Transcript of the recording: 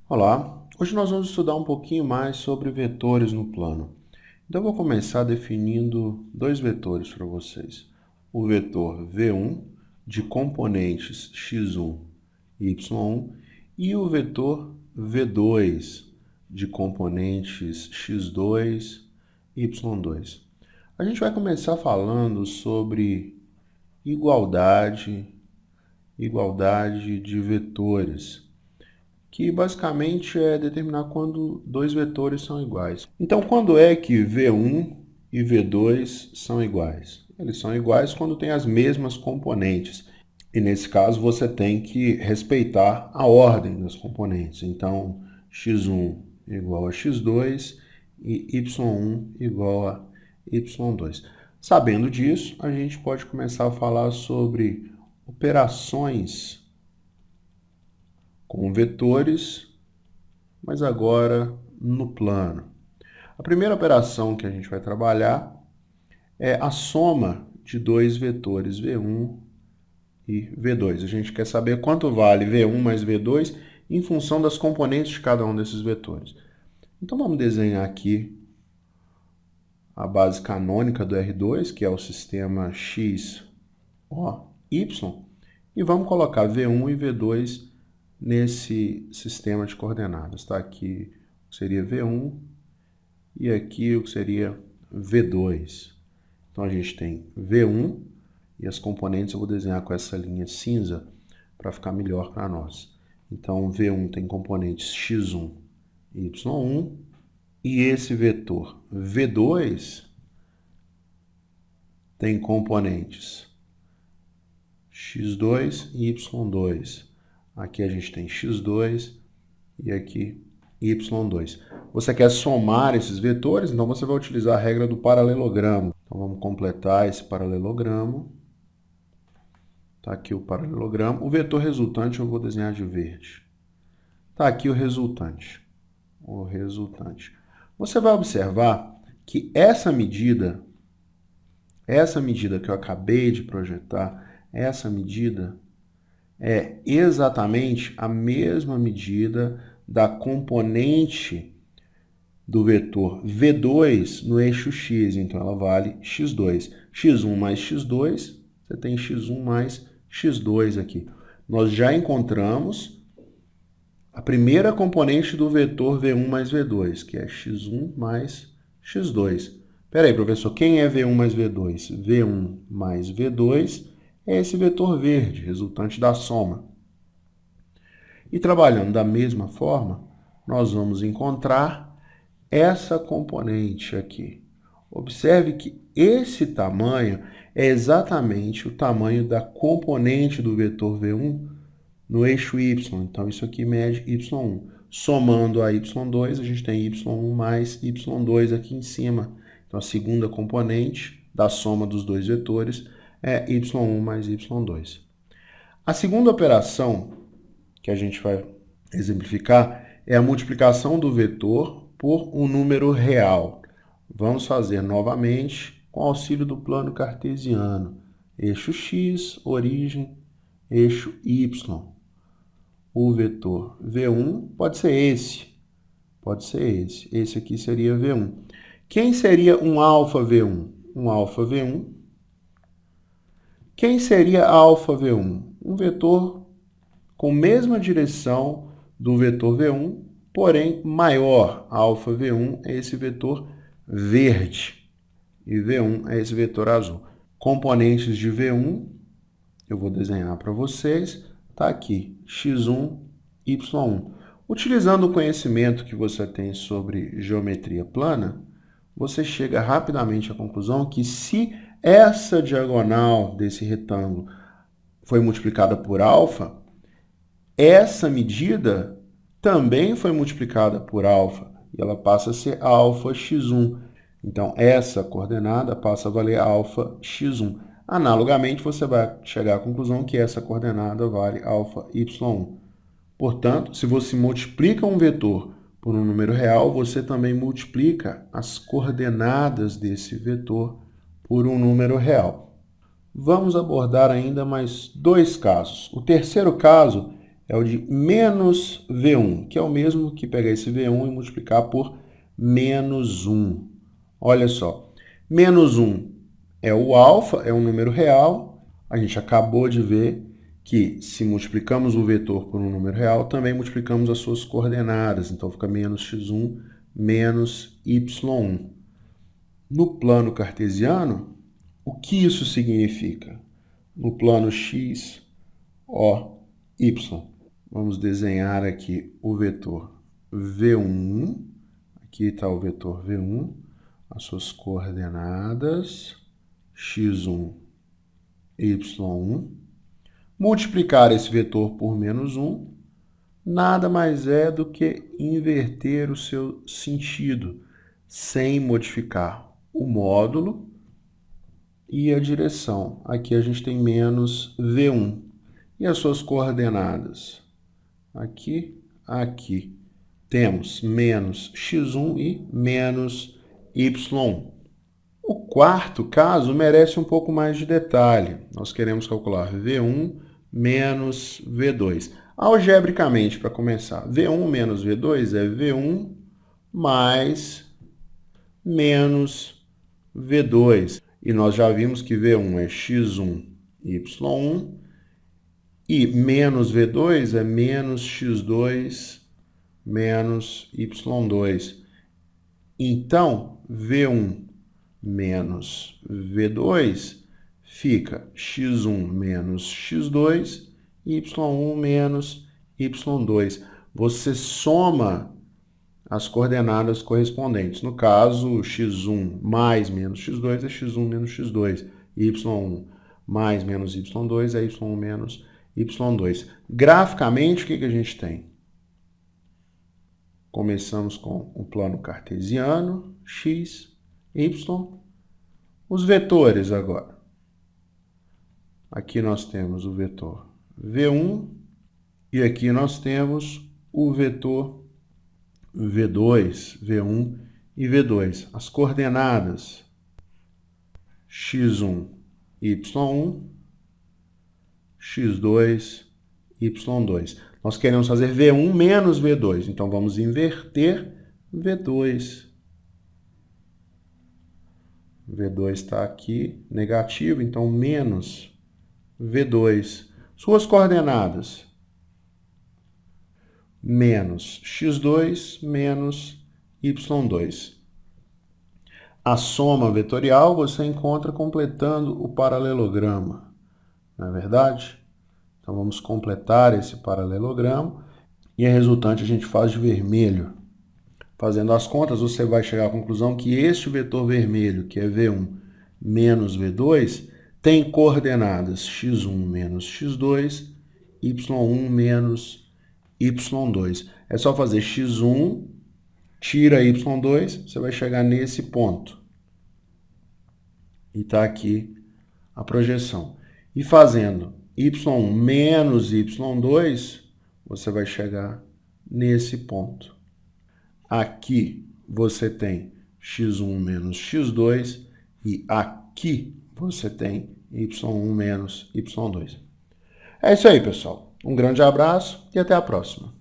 Olá, hoje nós vamos estudar um pouquinho mais sobre vetores no plano. Então eu vou começar definindo dois vetores para vocês. O vetor V1 de componentes x1 e y1 e o vetor V2 de componentes x2 e y2. A gente vai começar falando sobre igualdade de vetores, que basicamente é determinar quando dois vetores são iguais. Então, quando é que V1 e V2 são iguais? Eles são iguais quando têm as mesmas componentes. E nesse caso, você tem que respeitar a ordem das componentes. Então, x1 igual a x2 e y1 igual a y2. Sabendo disso, a gente pode começar a falar sobre operações com vetores, mas agora no plano. A primeira operação que a gente vai trabalhar é a soma de dois vetores V1 e V2. A gente quer saber quanto vale V1 mais V2 em função das componentes de cada um desses vetores. Então vamos desenhar aqui a base canônica do R2, que é o sistema X, O, Y, e vamos colocar V1 e V2 nesse sistema de coordenadas. Está aqui o que seria V1 e aqui o que seria V2. Então a gente tem V1 e as componentes eu vou desenhar com essa linha cinza para ficar melhor para nós. Então V1 tem componentes x1 e y1 e esse vetor V2 tem componentes x2 e y2. Aqui a gente tem x2 e aqui y2. Você quer somar esses vetores, então você vai utilizar a regra do paralelogramo. Então vamos completar esse paralelogramo. Está aqui o paralelogramo. O vetor resultante eu vou desenhar de verde. Está aqui o resultante. Você vai observar que essa medida que eu acabei de projetar, essa medida é exatamente a mesma medida da componente do vetor V2 no eixo x, então ela vale x2. x1 mais x2, você tem x1 mais x2 aqui. Nós já encontramos a primeira componente do vetor V1 mais V2, que é x1 mais x2. Espera aí, professor, quem é V1 mais V2? V1 mais V2 é esse vetor verde, resultante da soma. E trabalhando da mesma forma, nós vamos encontrar essa componente aqui. Observe que esse tamanho é exatamente o tamanho da componente do vetor V1 no eixo y. Então, isso aqui mede y1. Somando a y2, a gente tem y1 mais y2 aqui em cima. Então, a segunda componente da soma dos dois vetores é y1 mais y2. A segunda operação que a gente vai exemplificar é a multiplicação do vetor por um número real. Vamos fazer novamente com o auxílio do plano cartesiano. Eixo x, origem, eixo y. O vetor V1 pode ser esse. Esse aqui seria V1. Quem seria um alfa V1? Um alfa V1. Quem seria alfa V1? Um vetor com mesma direção do vetor V1, porém maior. Alfa V1 é esse vetor verde e V1 é esse vetor azul. Componentes de V1, eu vou desenhar para vocês, está aqui, x1, y1. Utilizando o conhecimento que você tem sobre geometria plana, você chega rapidamente à conclusão que se essa diagonal desse retângulo foi multiplicada por alfa, essa medida também foi multiplicada por alfa, e ela passa a ser alfa x1. Então, essa coordenada passa a valer alfa x1. Analogamente, você vai chegar à conclusão que essa coordenada vale alfa y1. Portanto, se você multiplica um vetor por um número real, você também multiplica as coordenadas desse vetor por um número real. Vamos abordar ainda mais dois casos. O terceiro caso é o de menos V1, que é o mesmo que pegar esse V1 e multiplicar por menos 1. Olha só, menos 1 é o alfa, é um número real. A gente acabou de ver que se multiplicamos o vetor por um número real, também multiplicamos as suas coordenadas. Então, fica menos x1 menos y1. No plano cartesiano, o que isso significa? No plano x, o, y. Vamos desenhar aqui o vetor V1. Aqui está o vetor V1, as suas coordenadas x1, y1. Multiplicar esse vetor por menos 1 nada mais é do que inverter o seu sentido, sem modificar o módulo e a direção. Aqui a gente tem menos V1. E as suas coordenadas? Aqui, aqui. Temos menos x1 e menos y1. O quarto caso merece um pouco mais de detalhe. Nós queremos calcular V1 menos V2. Algebricamente, para começar, V1 menos V2 é V1 mais menos V2. E nós já vimos que V1 é x1, y1, e menos V2 é menos x2 menos y2. Então, V1 menos V2 fica x1 menos x2, y1 menos y2. Você soma as coordenadas correspondentes. No caso, x1 mais menos x2 é x1 menos x2. Y1 mais menos y2 é y1 menos y2. Graficamente, o que a gente tem? Começamos com o plano cartesiano, x, y. Os vetores agora. Aqui nós temos o vetor V1 e aqui nós temos o vetor V2, V1 e V2. As coordenadas x1, y1, x2, y2. Nós queremos fazer V1 menos V2, então vamos inverter V2. V2 está aqui, negativo, então menos V2. Suas coordenadas, menos x2 menos y2. A soma vetorial você encontra completando o paralelograma, não é verdade? Então, vamos completar esse paralelogramo e a resultante a gente faz de vermelho. Fazendo as contas, você vai chegar à conclusão que este vetor vermelho, que é V1 menos V2, tem coordenadas x1 menos x2, y1 menos y2. É só fazer x1, tira y2, você vai chegar nesse ponto. E está aqui a projeção. E fazendo y1 menos y2, você vai chegar nesse ponto. Aqui você tem x1 menos x2 e aqui você tem y1 menos y2. É isso aí, pessoal. Um grande abraço e até a próxima.